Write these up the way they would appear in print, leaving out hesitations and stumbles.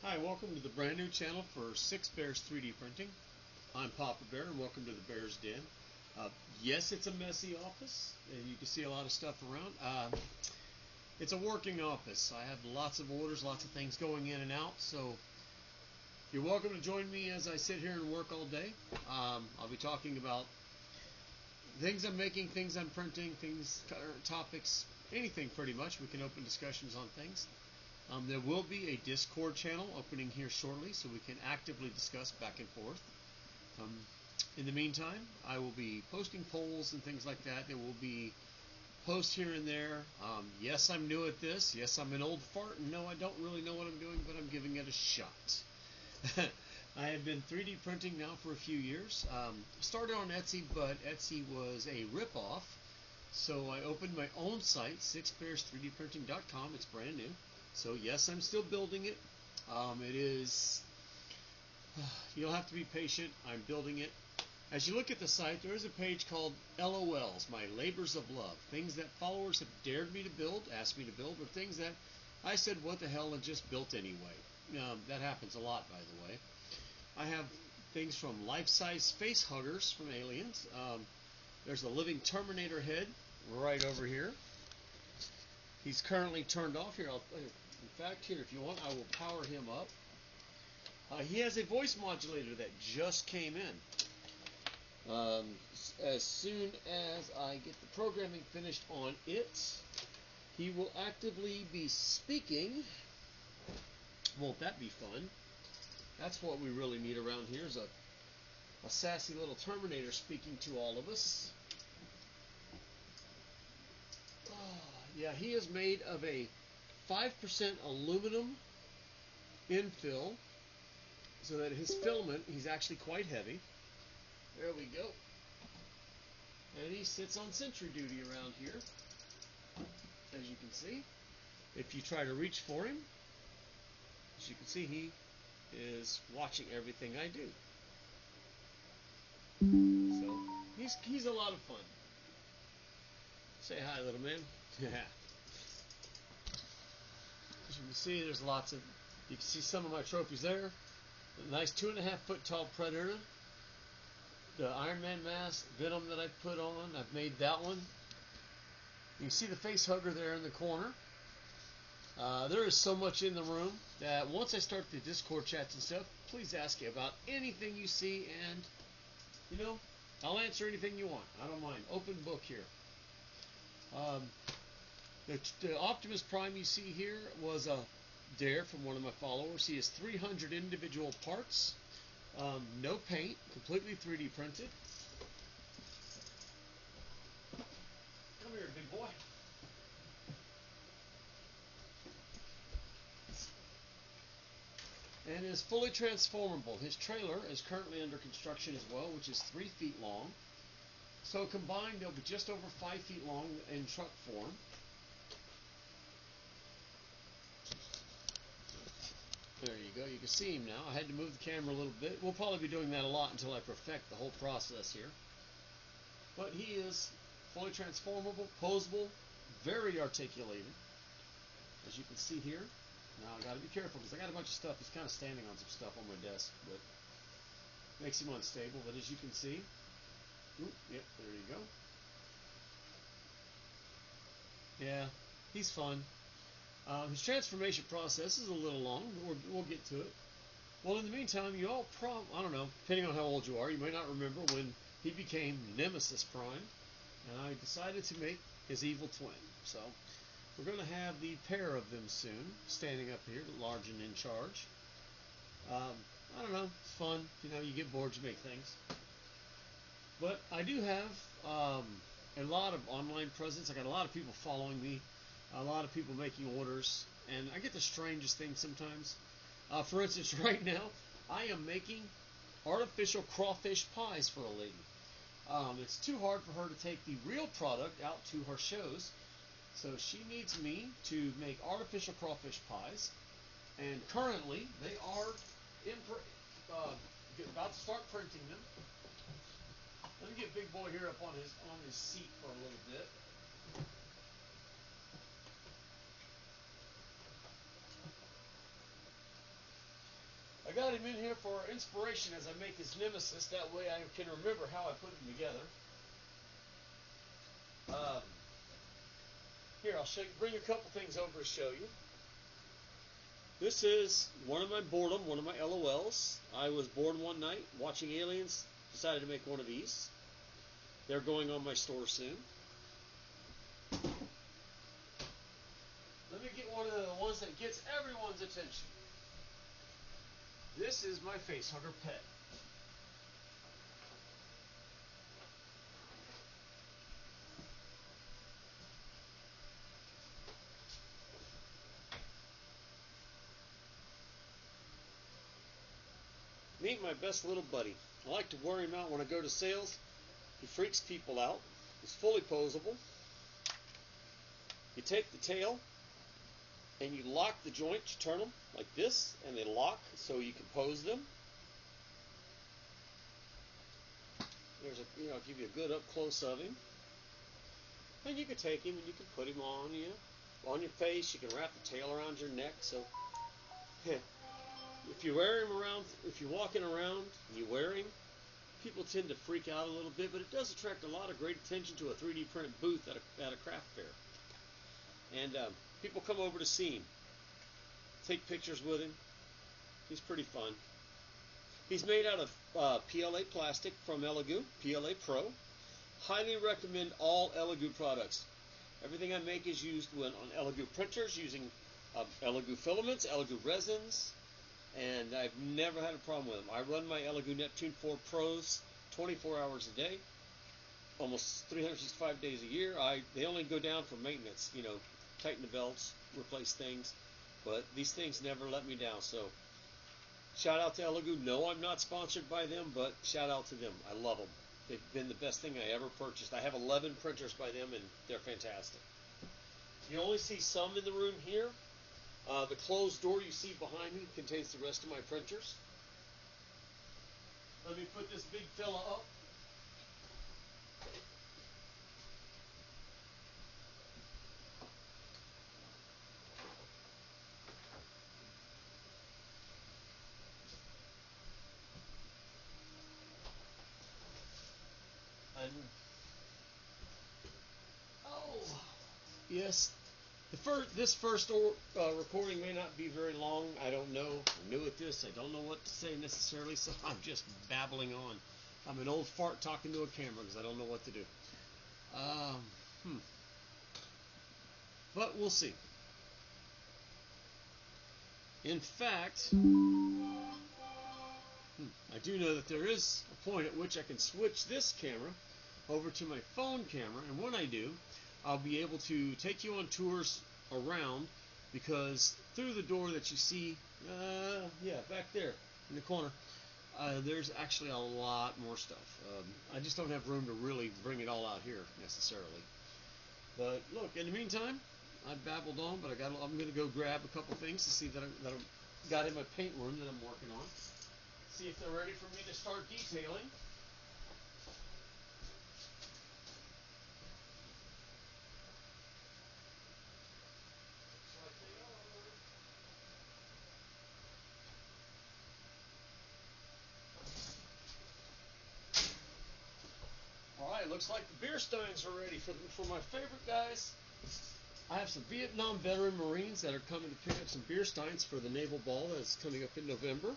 Hi, welcome to the brand new channel for 6bears 3D printing. I'm Papa Bear and welcome to the Bear's Den. Yes, it's a messy office and you can see a lot of stuff around. It's a working office. I have lots of orders, lots of things going in and out, so you're welcome to join me as I sit here and work all day. I'll be talking about things I'm making, things I'm printing, things, current topics, anything pretty much. We can open discussions on things. There will be a Discord channel opening here shortly, so we can actively discuss back and forth. In the meantime, I will be posting polls and things like that. There will be posts here and there. Yes, I'm new at this. Yes, I'm an old fart, and no, I don't really know what I'm doing, but I'm giving it a shot. I have been 3D printing now for a few years. Started on Etsy, but Etsy was a ripoff, so I opened my own site, 6bears3dprinting.com. It's brand new. So yes, I'm still building it. You'll have to be patient. I'm building it. As you look at the site, there is a page called LOLs, my labors of love. Things that followers have dared me to build, asked me to build, or things that I said, what the hell, and just built anyway. That happens a lot, by the way. I have things from life-size face huggers from Aliens. There's a living Terminator head right over here. He's currently turned off here. In fact, here, if you want, I will power him up. He has a voice modulator that just came in. As soon as I get the programming finished on it, he will actively be speaking. Won't that be fun? That's what we really need around here, is a sassy little Terminator speaking to all of us. Yeah, he is made of a 5% aluminum infill, so that his filament, he's actually quite heavy. There we go. And he sits on sentry duty around here, as you can see. If you try to reach for him, as you can see, he is watching everything I do. So, he's a lot of fun. Say hi, little man. Yeah. As you can see, there's lots of, you can see some of my trophies there. A nice 2.5-foot tall Predator. The Iron Man mask, Venom that I put on, I've made that one. You can see the face hugger there in the corner. There is so much in the room that once I start the Discord chats and stuff, please ask me about anything you see, and, you know, I'll answer anything you want. I don't mind. Open book here. The Optimus Prime you see here was a dare from one of my followers. He has 300 individual parts, no paint, completely 3D printed. Come here, big boy. And is fully transformable. His trailer is currently under construction as well, which is 3 feet long. So combined, they'll be just over 5 feet long in truck form. There you go. You can see him now. I had to move the camera a little bit. We'll probably be doing that a lot until I perfect the whole process here. But he is fully transformable, posable, very articulated, as you can see here. Now I got to be careful because I got a bunch of stuff. He's kind of standing on some stuff on my desk, but makes him unstable. But as you can see, yep, there you go. Yeah, he's fun. His transformation process is a little long, but we'll get to it. Well, in the meantime, you all I don't know, depending on how old you are, you may not remember when he became Nemesis Prime, and I decided to make his evil twin. So we're going to have the pair of them soon, standing up here, large and in charge. I don't know, it's fun. You know, you get bored, you make things. But I do have a lot of online presence. I got a lot of people following me, a lot of people making orders, and I get the strangest things sometimes. For instance, right now, I am making artificial crawfish pies for a lady. It's too hard for her to take the real product out to her shows, so she needs me to make artificial crawfish pies, and currently they are about to start printing them. Let me get Big Boy here up on his seat for a little bit. got him in here for inspiration as I make his nemesis. That way I can remember how I put him together. Here, I'll show you, bring a couple things over to show you. This is one of my boredom, one of my LOLs. I was bored one night watching Aliens, decided to make one of these. They're going on my store soon. Let me get one of the ones that gets everyone's attention. This is my facehugger pet. Meet my best little buddy. I like to wear him out when I go to sales. He freaks people out. He's fully posable. You take the tail and you lock the joint. You turn them like this and they lock so you can pose them. There's a, I'll give you a good up close of him. And you can take him and you can put him on your face. You can wrap the tail around your neck. So if you wear him around, if you're walking around and you wear him, people tend to freak out a little bit, but it does attract a lot of great attention to a 3D printed booth at a craft fair. And people come over to see him, take pictures with him. He's pretty fun. He's made out of PLA plastic from Elegoo, PLA Pro. Highly recommend all Elegoo products. Everything I make is used on Elegoo printers using Elegoo filaments, Elegoo resins, and I've never had a problem with them. I run my Elegoo Neptune 4 Pros 24 hours a day, almost 365 days a year. They only go down for maintenance, tighten the belts, replace things, but these things never let me down. So shout out to Elegoo. No, I'm not sponsored by them, but shout out to them. I love them. They've been the best thing I ever purchased. I have 11 printers by them, and they're fantastic. You only see some in the room here. The closed door you see behind me contains the rest of my printers. Let me put this big fella up. Yes, this first recording may not be very long. I don't know. I'm new at this. I don't know what to say necessarily, so I'm just babbling on. I'm an old fart talking to a camera because I don't know what to do. But we'll see. In fact, I do know that there is a point at which I can switch this camera over to my phone camera, and when I do, I'll be able to take you on tours around, because through the door that you see, back there in the corner, there's actually a lot more stuff. I just don't have room to really bring it all out here necessarily. But look, in the meantime, I babbled on, but I'm going to go grab a couple things to see that I've got in my paint room that I'm working on. See if they're ready for me to start detailing. Alright, looks like the beer steins are ready for my favorite guys. I have some Vietnam veteran Marines that are coming to pick up some beer steins for the naval ball that's coming up in November.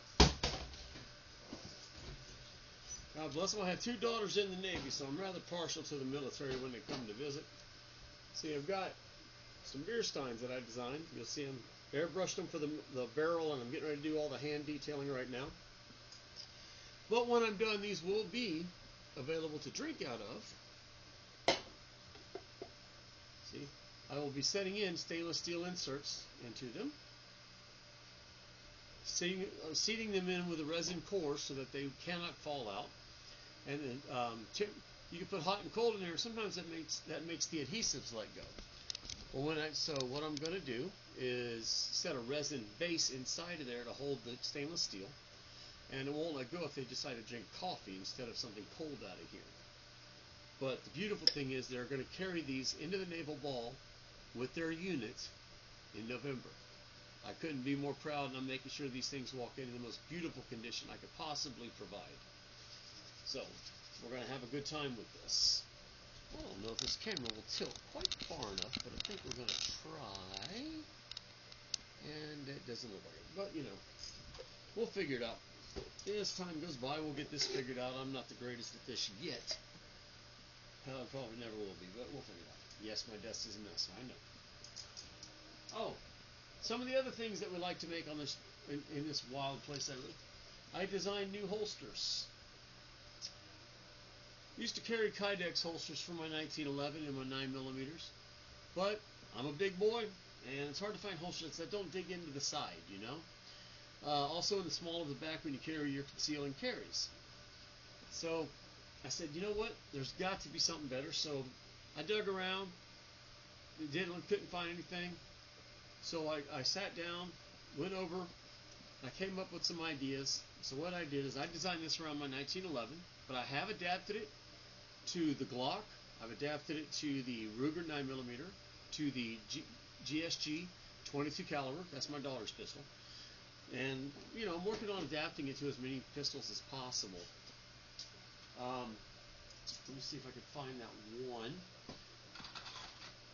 God bless them. I have two daughters in the Navy, so I'm rather partial to the military when they come to visit. See, I've got some beer steins that I designed. You'll see them. Airbrushed them for the barrel, and I'm getting ready to do all the hand detailing right now. But when I'm done, these will be available to drink out of. See, I will be setting in stainless steel inserts into them, seating them in with a resin core so that they cannot fall out. And then you can put hot and cold in there. Sometimes that makes the adhesives let go. Well, so what I'm going to do is set a resin base inside of there to hold the stainless steel, and it won't let go if they decide to drink coffee instead of something cold out of here. But the beautiful thing is they're going to carry these into the naval ball with their unit in November. I couldn't be more proud, and I'm making sure these things walk in the most beautiful condition I could possibly provide. So, we're going to have a good time with this. I don't know if this camera will tilt quite far enough, but I think we're going to try. And it doesn't look like it. But, you know, we'll figure it out. As time goes by, we'll get this figured out. I'm not the greatest at this yet. I probably never will be, but we'll figure it out. Yes, my desk is a mess, I know. Oh, some of the other things that we like to make on this in this wild place I live. I designed new holsters. Used to carry Kydex holsters for my 1911 and my 9mm, but I'm a big boy, and it's hard to find holsters that don't dig into the side, you know. Also in the small of the back when you carry your concealing carries. So I said, you know what? There's got to be something better. So I dug around, couldn't find anything. So I sat down, went over, I came up with some ideas. So what I did is I designed this around my 1911, but I have adapted it to the Glock. I've adapted it to the Ruger 9mm, to the GSG 22 caliber. That's my daughter's pistol. And, you know, I'm working on adapting it to as many pistols as possible. Let me see if I can find that one.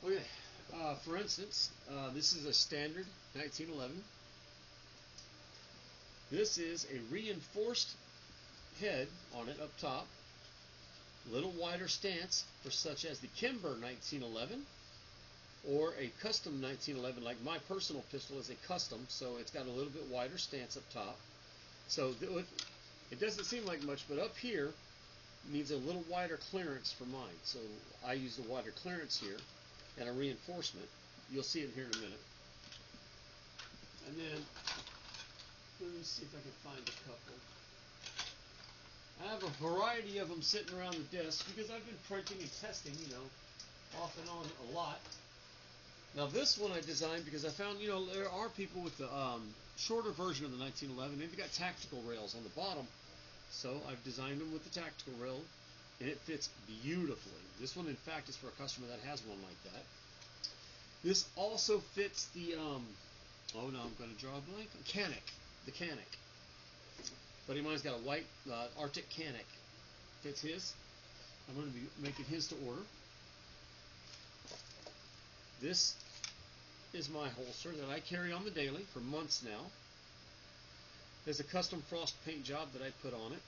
Okay, for instance, this is a standard 1911. This is a reinforced head on it up top. A little wider stance for such as the Kimber 1911 or a custom 1911, like my personal pistol is a custom, so it's got a little bit wider stance up top. So it doesn't seem like much, but up here needs a little wider clearance for mine. So I use a wider clearance here and a reinforcement. You'll see it here in a minute. And then, let me see if I can find a couple. I have a variety of them sitting around the desk because I've been printing and testing, you know, off and on a lot. Now this one I designed because I found, you know, there are people with the shorter version of the 1911, and they've got tactical rails on the bottom. So I've designed them with the tactical rail, and it fits beautifully. This one, in fact, is for a customer that has one like that. This also fits the, oh no, I'm going to draw a blank. The Canic. Buddy of mine's got a white Arctic Canic. Fits his. I'm going to be making his to order. This is my holster that I carry on the daily for months now. There's a custom frost paint job that I put on it.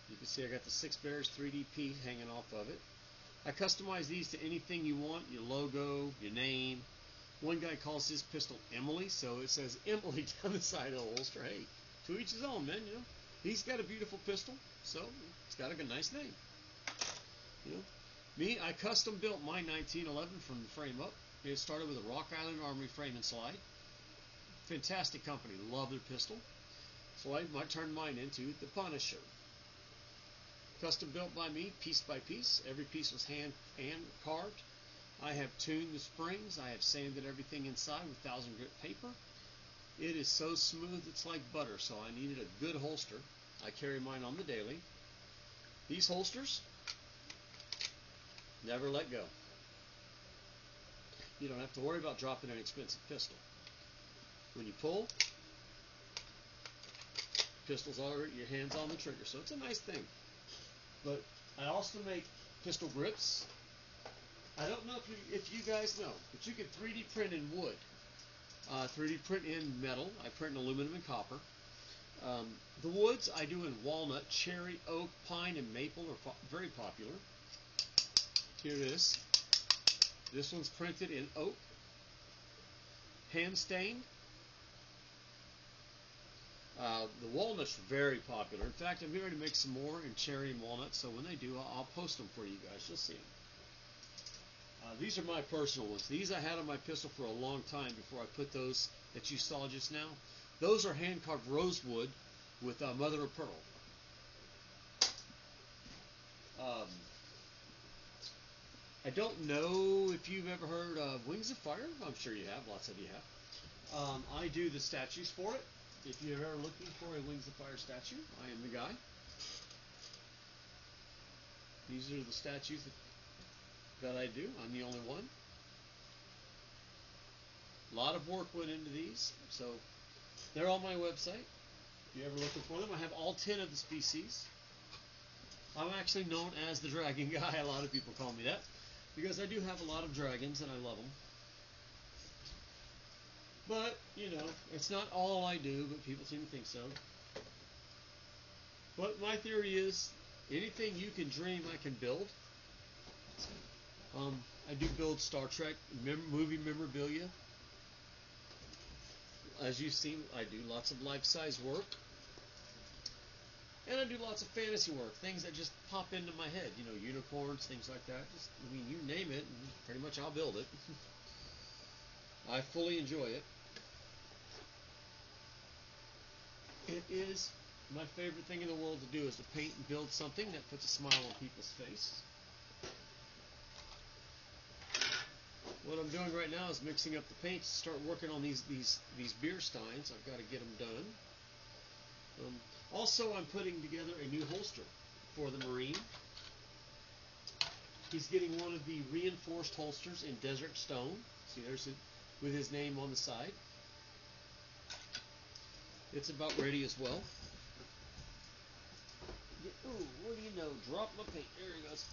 You can see I got the 6bears 3DP hanging off of it. I customize these to anything you want, your logo, your name. One guy calls his pistol Emily, so it says Emily down the side of the holster. Hey, to each his own, man, you know. He's got a beautiful pistol, so it's got a nice name. You know. Me, I custom built my 1911 from the frame up. It started with a Rock Island Armory frame and slide. Fantastic company, love their pistol. So I turned mine into the Punisher. Custom built by me, piece by piece. Every piece was hand carved. I have tuned the springs. I have sanded everything inside with 1000 grit paper. It is so smooth it's like butter, so I needed a good holster. I carry mine on the daily. These holsters never let go. You don't have to worry about dropping an expensive pistol. When you pull, pistol's already, your hand's on the trigger, so it's a nice thing. But I also make pistol grips. I don't know if you guys know, but you can 3D print in wood. 3D print in metal. I print in aluminum and copper. The woods I do in walnut, cherry, oak, pine, and maple are very popular. Here it is. This one's printed in oak, hand stained. The walnut's very popular. In fact, I'm going to make some more in cherry and walnut, so when they do, I'll post them for you guys. You'll see them. These are my personal ones. These I had on my pistol for a long time before I put those that you saw just now. Those are hand-carved rosewood with mother of pearl. I don't know if you've ever heard of Wings of Fire. I'm sure you have. Lots of you have. I do the statues for it. If you're ever looking for a Wings of Fire statue, I am the guy. These are the statues that I do. I'm the only one. A lot of work went into these, so they're on my website. If you're ever looking for them, I have all 10 of the species. I'm actually known as the dragon guy. A lot of people call me that because I do have a lot of dragons and I love them. But, you know, it's not all I do, but people seem to think so. But my theory is anything you can dream, I can build. I do build Star Trek movie memorabilia. As you've seen, I do lots of life-size work. And I do lots of fantasy work, things that just pop into my head. You know, unicorns, things like that. Just, I mean, you name it, and pretty much I'll build it. I fully enjoy it. It is my favorite thing in the world to do is to paint and build something that puts a smile on people's face. What I'm doing right now is mixing up the paints to start working on these beer steins. I've got to get them done. Also, I'm putting together a new holster for the Marine. He's getting one of the reinforced holsters in Desert Stone. See, there's it with his name on the side. It's about ready as well. Ooh, what do you know? Drop my paint. There he goes.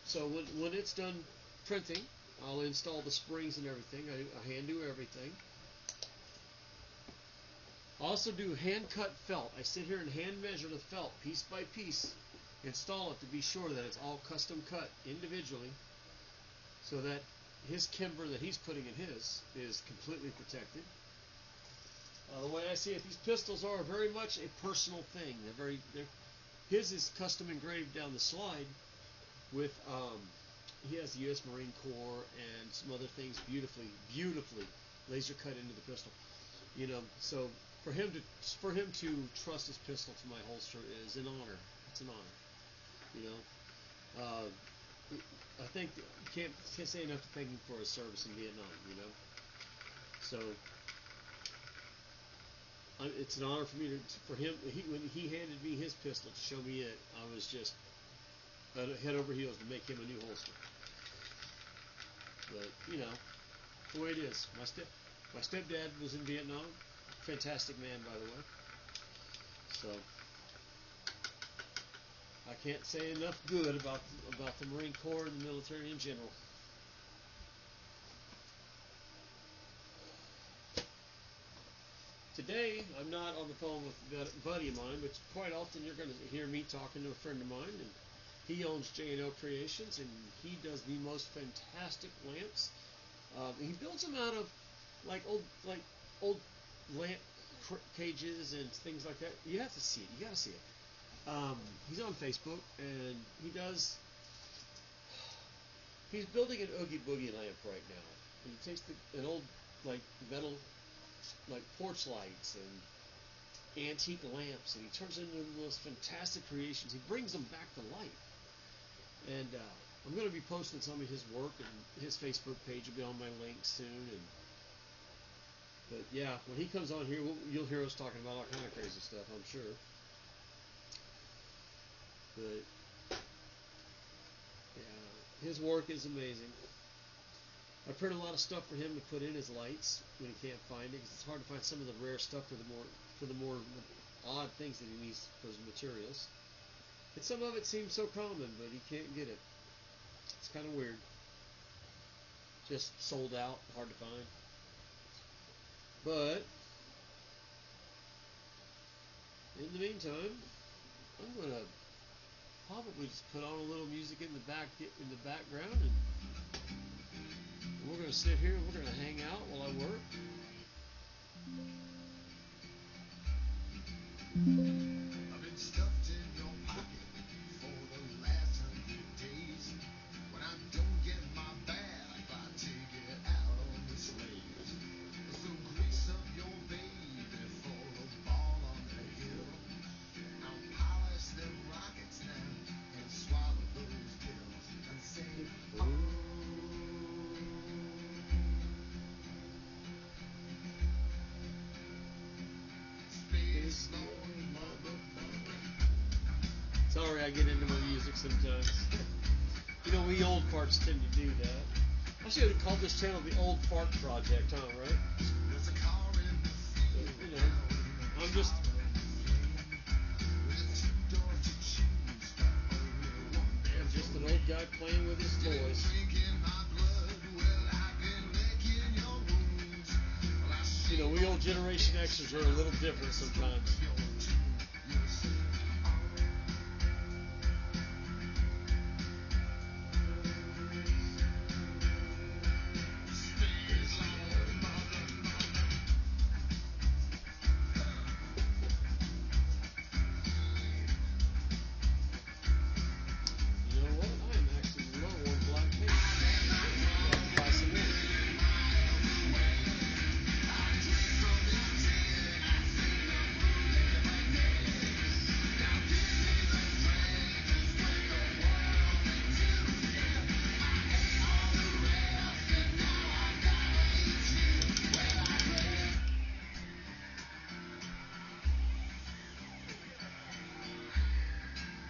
So when it's done printing, I'll install the springs and everything. I hand do everything. I also do hand cut felt. I sit here and hand measure the felt piece by piece, install it to be sure that it's all custom cut individually, so that his timber that he's putting in his is completely protected. The way I see it, these pistols are very much a personal thing. His is custom engraved down the slide with, he has the U.S. Marine Corps and some other things beautifully laser cut into the pistol. You know, so for him to trust his pistol to my holster is an honor. It's an honor. You know, I think can't say enough to thank him for his service in Vietnam. You know, so. It's an honor for me for him. When he handed me his pistol to show me it, I was just head over heels to make him a new holster. But you know, the way it is. My stepdad was in Vietnam. Fantastic man, by the way. So I can't say enough good about the Marine Corps and the military in general. Today, I'm not on the phone with a buddy of mine, but quite often you're going to hear me talking to a friend of mine, and he owns J&O Creations, and he does the most fantastic lamps. He builds them out of old lamp cages and things like that. You have to see it. You got to see it. He's on Facebook, and he's building an Oogie Boogie lamp right now. And he takes an old metal porch lights and antique lamps, and he turns them into the most fantastic creations. He brings them back to life. And I'm going to be posting some of his work, and his Facebook page will be on my link soon. But yeah, when he comes on here, you'll hear us talking about all kind of crazy stuff, I'm sure. But yeah, his work is amazing. I print a lot of stuff for him to put in his lights when he can't find it, because it's hard to find some of the rare stuff for the more odd things that he needs for his materials. And some of it seems so common, but he can't get it. It's kind of weird. Just sold out, hard to find. But in the meantime, I'm gonna probably just put on a little music in the background, and we're going to sit here and we're going to hang out while I work. I've been stuffed in your pocket for the last 100 days. When I don't get my bag, I take it out on the slaves. So grease up your baby for a ball on the hill. I'll polish them rockets now and swallow those pills and say, oh. Sorry, I get into my music sometimes. You know, we old parts tend to do that. I should have called this channel the Old Fart Project, huh? Right? You know, I'm just. I'm just an old guy playing with his toys. You know, we old Generation Xers are a little different sometimes. You know what? I am actually low on black paint. I'll have to buy some more.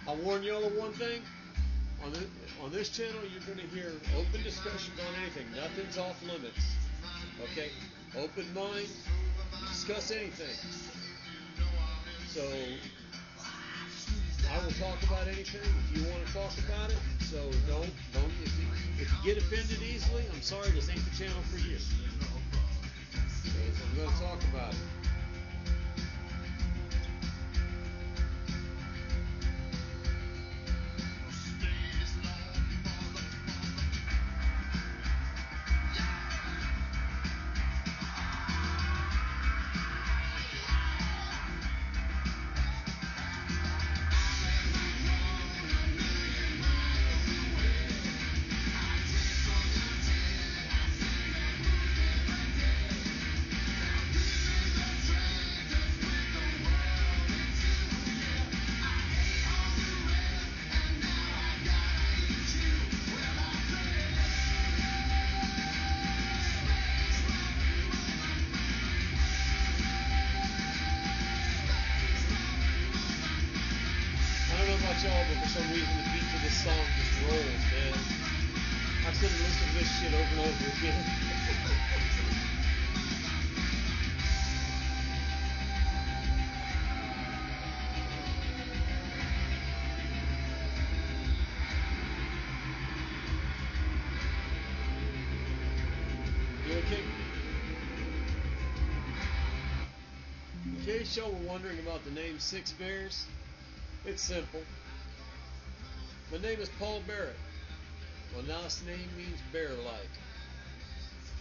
I'll warn y'all of one thing. On this channel, you're going to hear open discussions on anything. Nothing's off limits. Okay? Open mind. Discuss anything. So, I will talk about anything if you want to talk about it. So, don't. If you get offended easily, I'm sorry, this ain't the channel for you. Okay, so I'm going to talk about it. Y'all, but for some reason the beat to this song just rolls, man. I could have listened to this shit over and over again. You okay? In case y'all were wondering about the name 6bears, it's simple. My name is Paul Barrett. My last name means bear-like.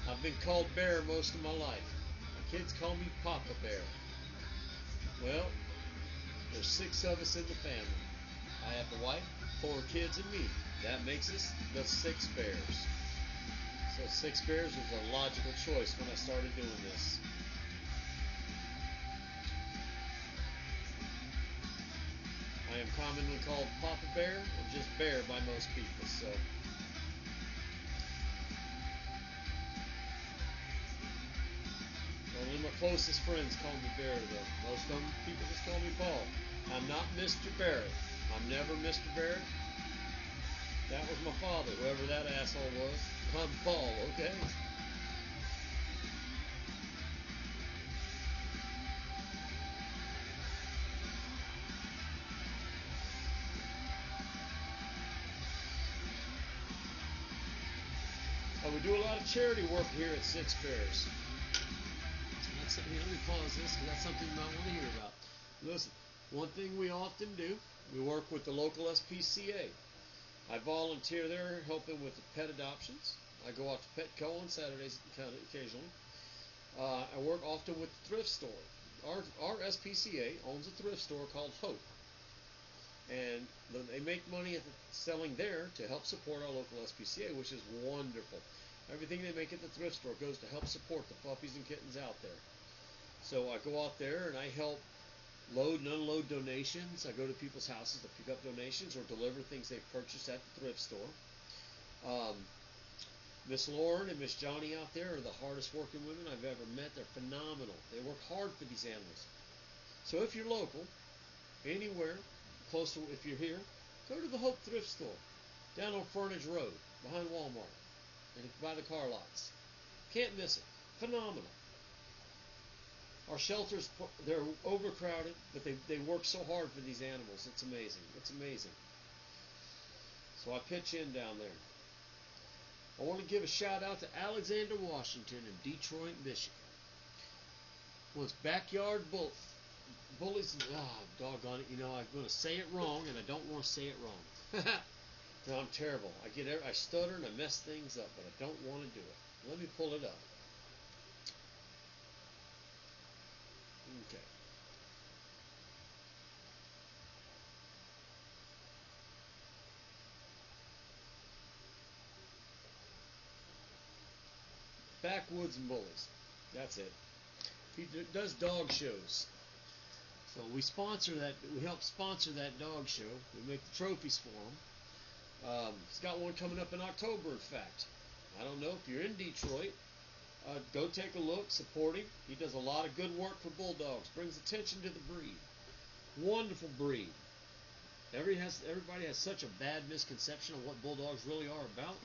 I've been called Bear most of my life. My kids call me Papa Bear. Well, there's 6 of us in the family. I have a wife, 4 kids, and me. That makes us the 6bears. So 6bears was a logical choice when I started doing this. I am commonly called Papa Bear or just Bear by most people, so. Only my closest friends call me Bear, though. Most of them, people just call me Paul. I'm not Mr. Barrett. I'm never Mr. Barrett. That was my father, whoever that asshole was. I'm Paul, okay? We do a lot of charity work here at 6bears. Let me pause this because that's something you might want to hear about. Listen, one thing we often do, we work with the local SPCA. I volunteer there helping with the pet adoptions. I go out to Petco on Saturdays occasionally. I work often with the thrift store. Our SPCA owns a thrift store called Hope. And they make money at selling there to help support our local SPCA, which is wonderful. Everything they make at the thrift store goes to help support the puppies and kittens out there. So I go out there and I help load and unload donations. I go to people's houses to pick up donations or deliver things they've purchased at the thrift store. Miss Lauren and Miss Johnny out there are the hardest working women I've ever met. They're phenomenal. They work hard for these animals. So if you're local, anywhere, close to, if you're here, go to the Hope Thrift Store down on Frontage Road behind Walmart. and by the car lots. Can't miss it. Phenomenal. Our shelters, they're overcrowded, but they work so hard for these animals. It's amazing. It's amazing. So I pitch in down there. I want to give a shout out to Alexander Washington in Detroit, Michigan. Was backyard bullies. Doggone it! You know I'm going to say it wrong, and I don't want to say it wrong. No, I'm terrible. I stutter and I mess things up, but I don't want to do it. Let me pull it up. Okay. Backwoods and Bullies. That's it. He does dog shows. So we sponsor that. We help sponsor that dog show. We make the trophies for him. He's got one coming up in October, in fact. I don't know if you're in Detroit. Go take a look. Support him. He does a lot of good work for bulldogs. Brings attention to the breed. Wonderful breed. Everybody has such a bad misconception of what bulldogs really are about.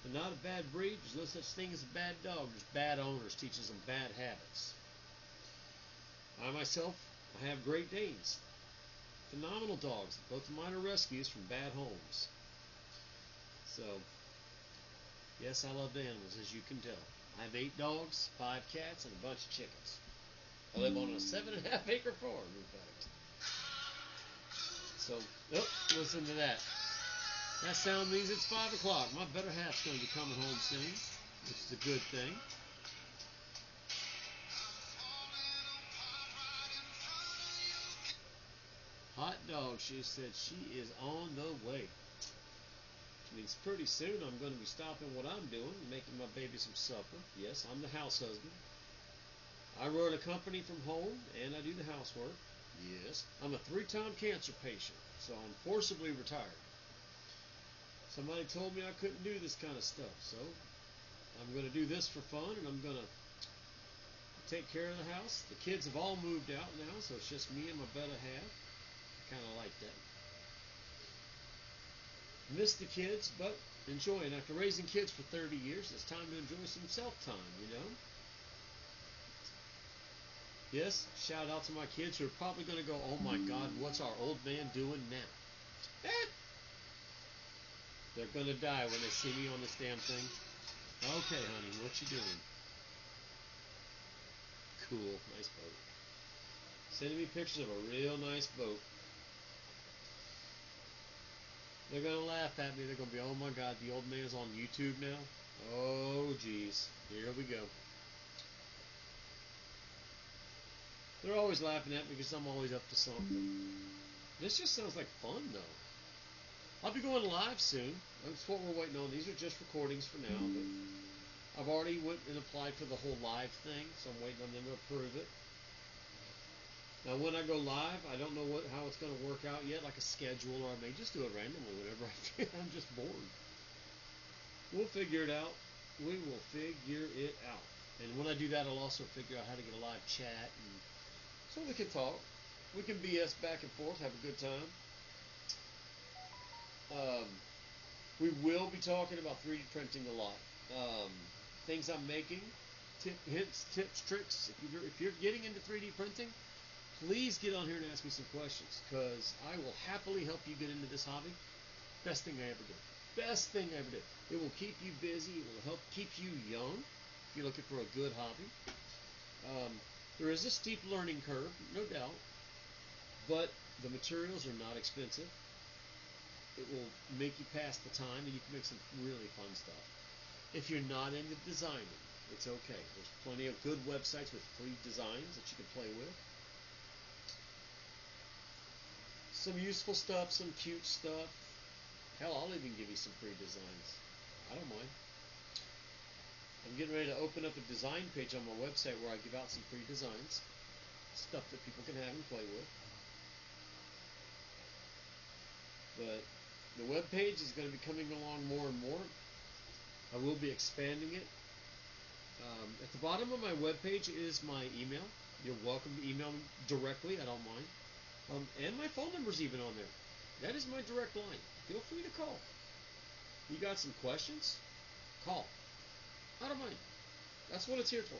They're not a bad breed. There's no such thing as a bad dog. There's bad owners teaches them bad habits. I myself, I have Great Danes. Phenomenal dogs. Both of mine are rescues from bad homes. So, yes, I love animals, as you can tell. I have 8 dogs, 5 cats, and a bunch of chickens. I live on a 7.5 acre farm, in fact. So, listen to that. That sound means it's 5 o'clock. My better half's going to be coming home soon, which is a good thing. Hot dog, she said she is on the way. Which means pretty soon I'm going to be stopping what I'm doing and making my baby some supper. Yes, I'm the house husband. I run a company from home and I do the housework. Yes, I'm a 3-time cancer patient, so I'm forcibly retired. Somebody told me I couldn't do this kind of stuff, so I'm going to do this for fun, and I'm going to take care of the house. The kids have all moved out now, so it's just me and my better half. I kind of like that. Miss the kids, but enjoying. After raising kids for 30 years, it's time to enjoy some self-time, you know? Yes, shout out to my kids who are probably going to go, oh my God, what's our old man doing now? They're going to die when they see me on this damn thing. Okay, honey, what you doing? Cool, nice boat. Sending me pictures of a real nice boat. They're going to laugh at me. They're going to be, oh my God, the old man's on YouTube now? Oh, geez. Here we go. They're always laughing at me because I'm always up to something. This just sounds like fun, though. I'll be going live soon. That's what we're waiting on. These are just recordings for now, but I've already went and applied for the whole live thing, so I'm waiting on them to approve it. Now, when I go live, I don't know how it's going to work out yet, like a schedule, or I may just do it randomly whenever I feel I'm just bored. We'll figure it out. We will figure it out. And when I do that, I'll also figure out how to get a live chat, and so we can talk. We can BS back and forth, have a good time. We will be talking about 3D printing a lot. Things I'm making, hints, tips, tricks. If you're getting into 3D printing, please get on here and ask me some questions, because I will happily help you get into this hobby. Best thing I ever did. Best thing I ever did. It will keep you busy. It will help keep you young if you're looking for a good hobby. There is a steep learning curve, no doubt, but the materials are not expensive. It will make you pass the time, and you can make some really fun stuff. If you're not into designing, it's okay. There's plenty of good websites with free designs that you can play with. Some useful stuff, some cute stuff. Hell, I'll even give you some free designs. I don't mind. I'm getting ready to open up a design page on my website where I give out some free designs. Stuff that people can have and play with. But the web page is going to be coming along more and more. I will be expanding it. At the bottom of my web page is my email. You're welcome to email me directly. I don't mind. And my phone number's even on there. That is my direct line. Feel free to call. You got some questions? Call. I don't mind. That's what it's here for.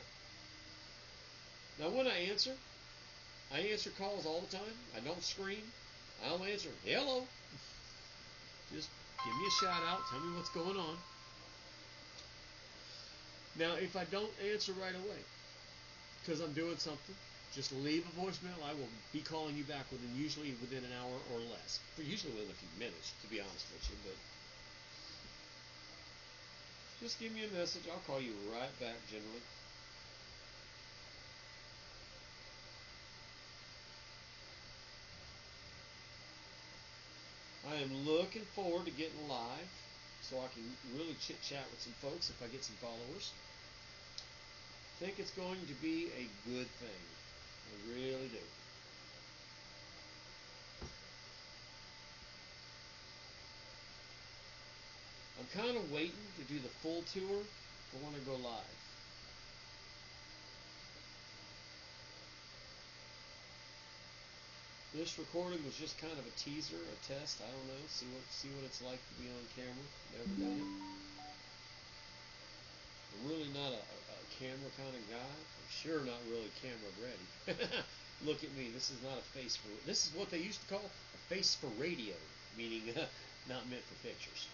Now, when I answer calls all the time. I don't scream. I don't answer. Hello. Just give me a shout out. Tell me what's going on. Now, if I don't answer right away because I'm doing something, just leave a voicemail. I will be calling you back usually within an hour or less. Usually within a few minutes, to be honest with you. But just give me a message. I'll call you right back generally. I am looking forward to getting live so I can really chit-chat with some folks if I get some followers. I think it's going to be a good thing. I really do. I'm kind of waiting to do the full tour for when I go live. This recording was just kind of a teaser, a test. I don't know. See what it's like to be on camera. Never done it. I'm really not a camera kind of guy. I'm sure not really camera ready. Look at me. This is not a face for. This is what they used to call a face for radio, meaning not meant for pictures.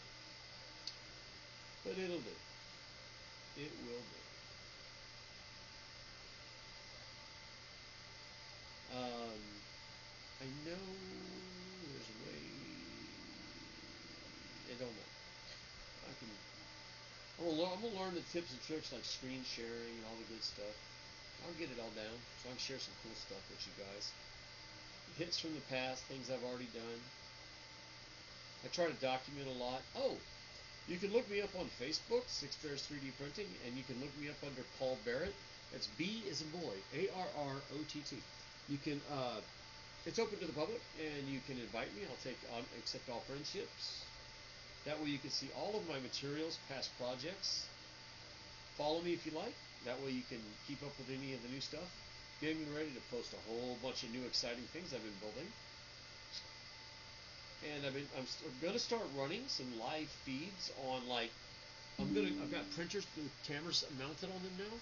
But it'll do. It will do. I know there's a way. I don't know. I'm gonna learn the tips and tricks like screen sharing and all the good stuff. I'll get it all down so I can share some cool stuff with you guys. Hits from the past, things I've already done. I try to document a lot. Oh, you can look me up on Facebook, 6bears 3D Printing, and you can look me up under Paul Barrett. That's B as in boy, ARROTT. You can. It's open to the public, and you can invite me. I'll accept all friendships. That way you can see all of my materials, past projects. Follow me if you like. That way you can keep up with any of the new stuff. Getting ready to post a whole bunch of new exciting things I've been building. And I'm going to start running some live feeds on I've got printers with cameras mounted on them now.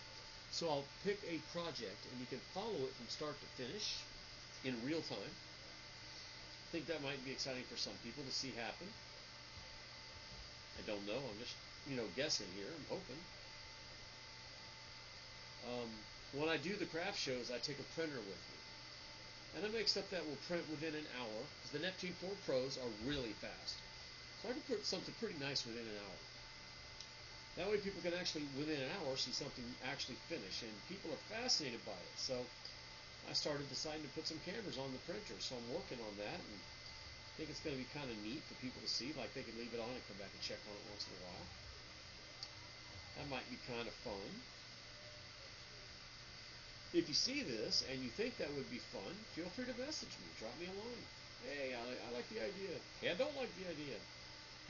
So I'll pick a project, and you can follow it from start to finish in real time. I think that might be exciting for some people to see happen. I don't know. I'm just, guessing here. I'm hoping. When I do the craft shows, I take a printer with me. And I make stuff that will print within an hour, because the Neptune 4 Pros are really fast. So I can put something pretty nice within an hour. That way people can actually, within an hour, see something actually finish. And people are fascinated by it. So I started deciding to put some cameras on the printer. So I'm working on that. And I think it's going to be kind of neat for people to see. Like they can leave it on and come back and check on it once in a while. That might be kind of fun. If you see this and you think that would be fun, feel free to message me. Drop me a line. Hey, I like the idea. Hey, I don't like the idea.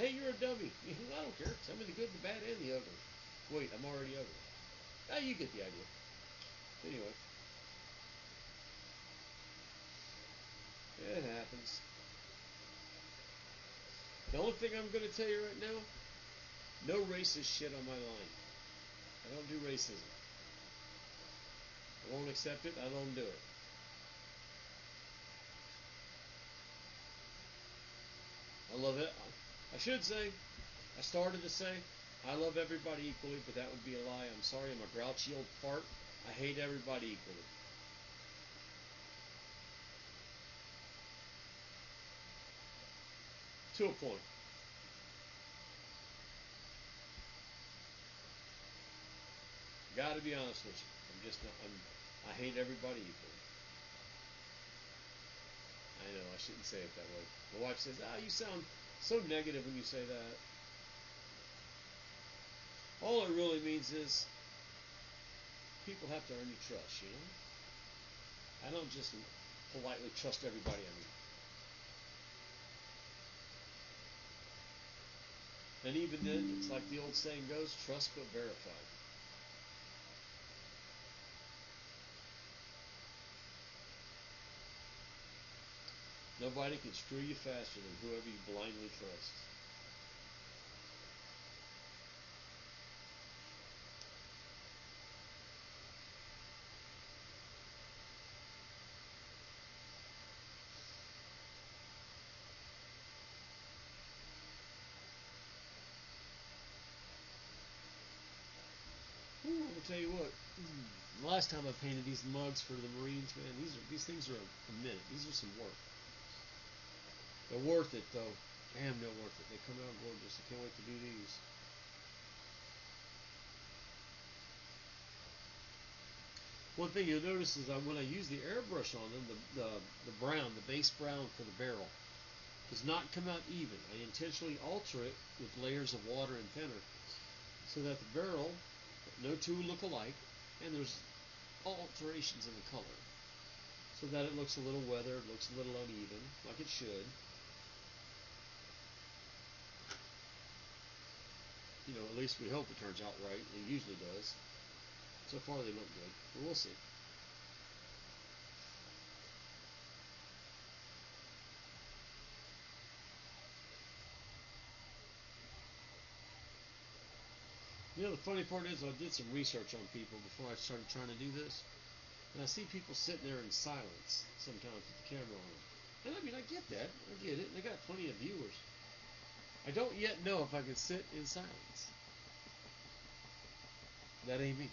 Hey, you're a dummy. I don't care. Tell me the good, the bad, and the ugly. Wait, I'm already ugly. Ah, you get the idea. Anyway. It happens. The only thing I'm going to tell you right now, no racist shit on my line. I don't do racism. I won't accept it. I don't do it. I love it. I should say, I started to say, I love everybody equally, but that would be a lie. I'm sorry, I'm a grouchy old fart. I hate everybody equally. To a point. Gotta be honest with you. I hate everybody equally. I know, I shouldn't say it that way. My wife says, you sound so negative when you say that. All it really means is people have to earn your trust, I don't just politely trust everybody I meet. And even then, it's like the old saying goes, trust but verify. Nobody can screw you faster than whoever you blindly trust. last time I painted these mugs for the Marines, man, these things are a minute. These are some work. They're worth it, though. Damn, they're worth it. They come out gorgeous. I can't wait to do these. One thing you'll notice is when I use the airbrush on them, the brown, the base brown for the barrel, does not come out even. I intentionally alter it with layers of water and thinner so that the barrel, no two look alike, and there's alterations in the color so that it looks a little weathered, looks a little uneven, like it should. You know, at least we hope it turns out right. It usually does. So far they look good, but we'll see. You know, the funny part is I did some research on people before I started trying to do this, and I see people sitting there in silence sometimes with the camera on them. And I mean, I get that. I get it. They got plenty of viewers. I don't yet know if I can sit in silence. That ain't me.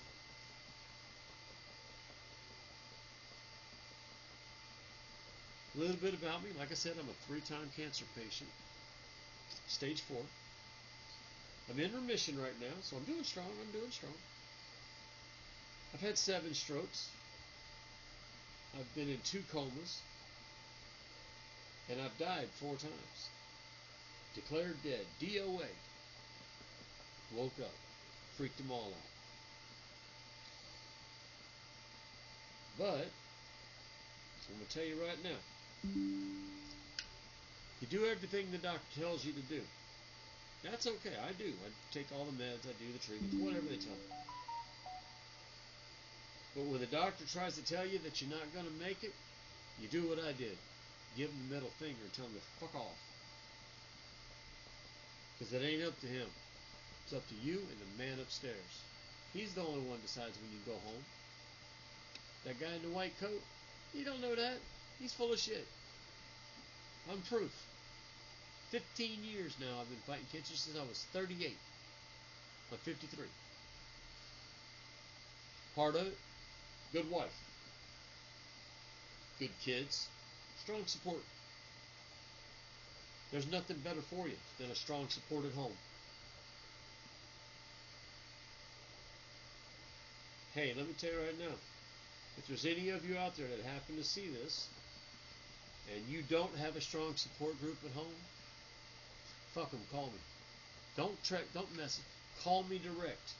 A little bit about me. Like I said, I'm a 3-time cancer patient. Stage 4. I'm in remission right now, so I'm doing strong. I've had 7 strokes. I've been in 2 comas. And I've died 4 times. Declared dead. DOA. Woke up. Freaked them all out. But, I'm going to tell you right now, you do everything the doctor tells you to do. That's okay. I do. I take all the meds. I do the treatments, whatever they tell me. But when the doctor tries to tell you that you're not going to make it, you do what I did. Give him the middle finger and tell him to fuck off. Because it ain't up to him. It's up to you and the man upstairs. He's the only one who decides when you go home. That guy in the white coat, you don't know that. He's full of shit. I'm proof. 15 years now I've been fighting cancer since I was 38. I'm 53. Part of it, good wife. Good kids. Strong support. There's nothing better for you than a strong support at home. Hey, let me tell you right now, if there's any of you out there that happen to see this, and you don't have a strong support group at home, fuck them, call me. Don't message. Call me direct.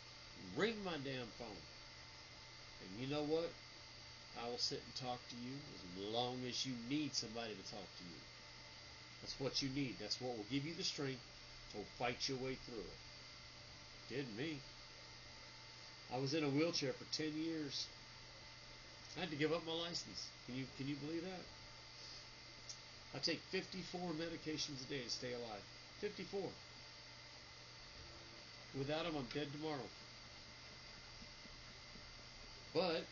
Ring my damn phone. And you know what? I will sit and talk to you as long as you need somebody to talk to you. That's what you need. That's what will give you the strength to fight your way through it. Did me. I was in a wheelchair for 10 years. I had to give up my license. Can you believe that? I take 54 medications a day to stay alive. 54. Without them, I'm dead tomorrow. But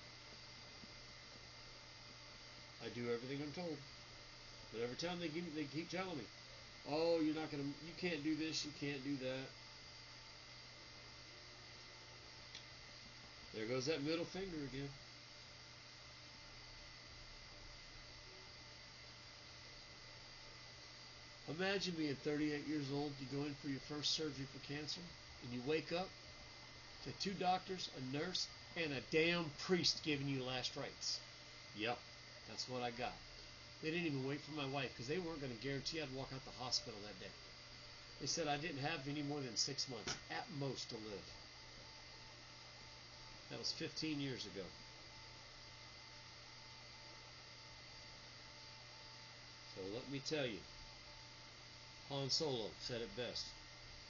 I do everything I'm told. But every time they keep telling me, "Oh, you can't do this, you can't do that." There goes that middle finger again. Imagine being 38 years old, you go in for your first surgery for cancer, and you wake up to 2 doctors, a nurse, and a damn priest giving you last rites. Yep, that's what I got. They didn't even wait for my wife because they weren't going to guarantee I'd walk out the hospital that day. They said I didn't have any more than 6 months, at most, to live. That was 15 years ago. So let me tell you, Han Solo said it best.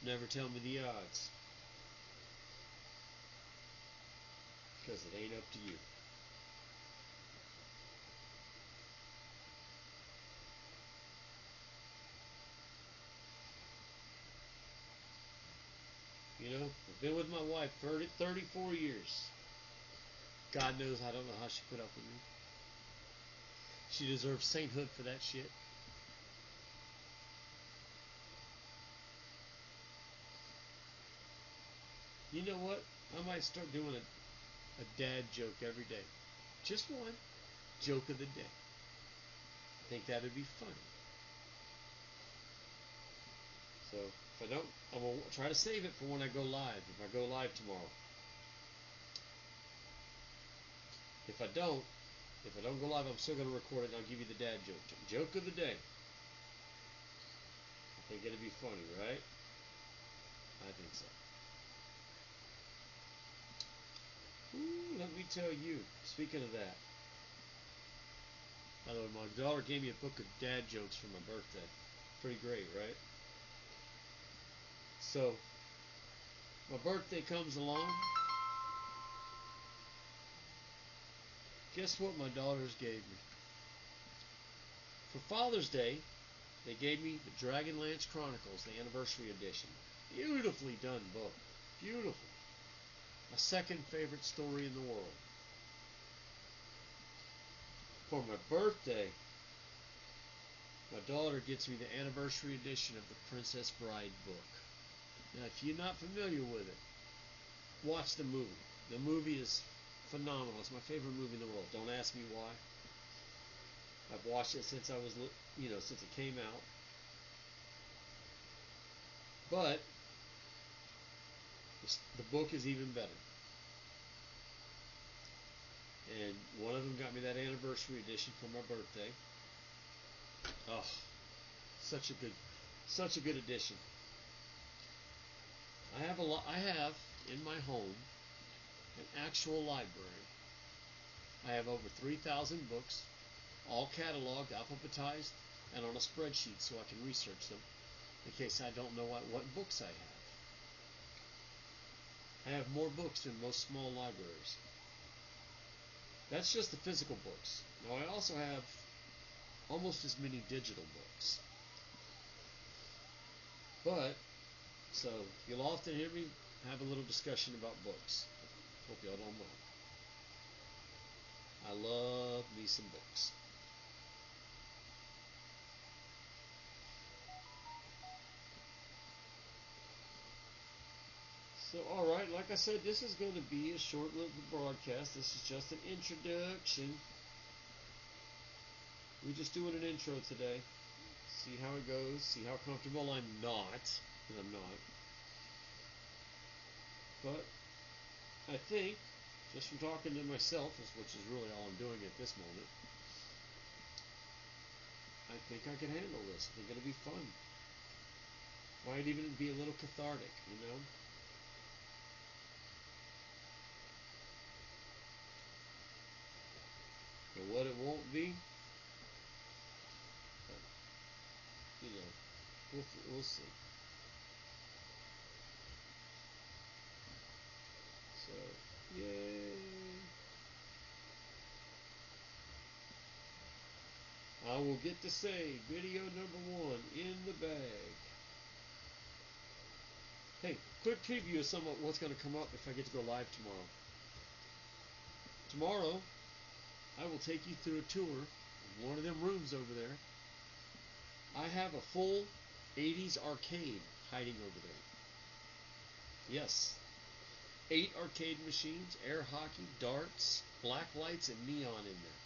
Never tell me the odds. Because it ain't up to you. You know, I've been with my wife 34 years. God knows I don't know how she put up with me. She deserves sainthood for that shit. You know what? I might start doing it. a dad joke every day. Just one joke of the day. I think that would be funny. So if I don't, I'm going to try to save it for when I go live. If I go live tomorrow. If I don't go live, I'm still going to record it and I'll give you the dad joke. Joke of the day. I think it'd be funny, right? I think so. Ooh, let me tell you, speaking of that, by the way, my daughter gave me a book of dad jokes for my birthday. Pretty great, right? So, my birthday comes along. Guess what my daughters gave me? For Father's Day, they gave me the Dragonlance Chronicles, the anniversary edition. Beautifully done book. Beautiful. My second favorite story in the world. For my birthday, my daughter gets me the anniversary edition of the Princess Bride book. Now, if you're not familiar with it, watch the movie. The movie is phenomenal. It's my favorite movie in the world. Don't ask me why. I've watched it since I was, since it came out. But the book is even better. And one of them got me that anniversary edition for my birthday. Oh, such a good edition. I have in my home an actual library. I have over 3,000 books, all cataloged, alphabetized, and on a spreadsheet so I can research them in case I don't know what books I have. I have more books than most small libraries. That's just the physical books. Now I also have almost as many digital books. But, so you'll often hear me have a little discussion about books. Hope y'all don't mind. I love me some books. So, alright, like I said, this is going to be a short-lived broadcast. This is just an introduction. We're just doing an intro today. See how it goes. See how comfortable I'm not. Because I'm not. But I think, just from talking to myself, which is really all I'm doing at this moment, I think I can handle this. I think it'll be fun. Might even be a little cathartic, you know? But what it won't be, we'll see. So, yay! I will get to say video number 1 in the bag. Hey, quick preview of some of what's going to come up if I get to go live tomorrow. Tomorrow, I will take you through a tour of one of them rooms over there. I have a full 80s arcade hiding over there. Yes. 8 arcade machines, air hockey, darts, black lights, and neon in there.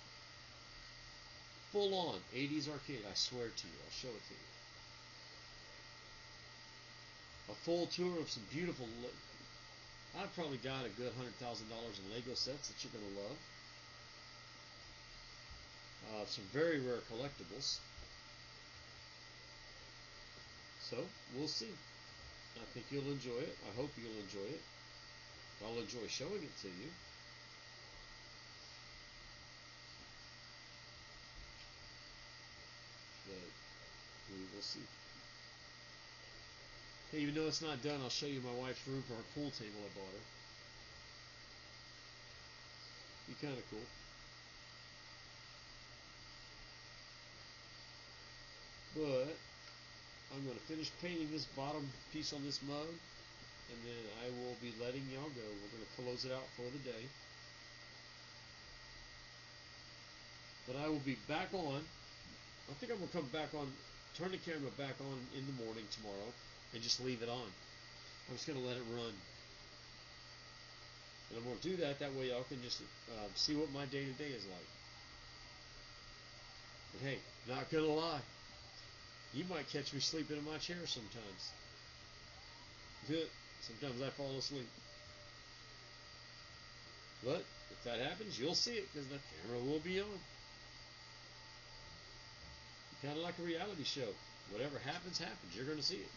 Full on 80s arcade, I swear to you. I'll show it to you. A full tour of some beautiful... I've probably got a good $100,000 in Lego sets that you're going to love. Some very rare collectibles. So, we'll see. I think you'll enjoy it. I hope you'll enjoy it. I'll enjoy showing it to you. But we will see. Hey, even though it's not done, I'll show you my wife's room for her pool table I bought her. Be kind of cool. But I'm going to finish painting this bottom piece on this mug, and then I will be letting y'all go. We're going to close it out for the day. But I will be back on. I think I'm going to come back on, turn the camera back on in the morning tomorrow, and just leave it on. I'm just going to let it run. And I'm going to do that. That way y'all can just see what my day-to-day is like. But hey, not going to lie. You might catch me sleeping in my chair sometimes. Good. Sometimes I fall asleep. But if that happens, you'll see it because the camera will be on. Kind of like a reality show. Whatever happens, happens. You're going to see it.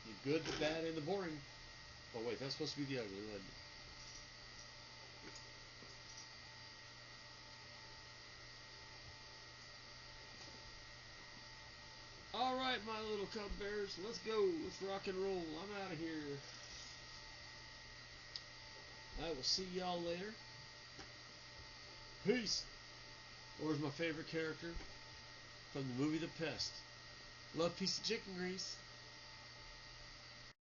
The good, the bad, and the boring. Oh wait, that's supposed to be the ugly, wasn't it? Alright, my little cub bears, let's go. Let's rock and roll. I'm out of here. I will see y'all later. Peace. Where's my favorite character from the movie The Pest? Love piece of chicken grease.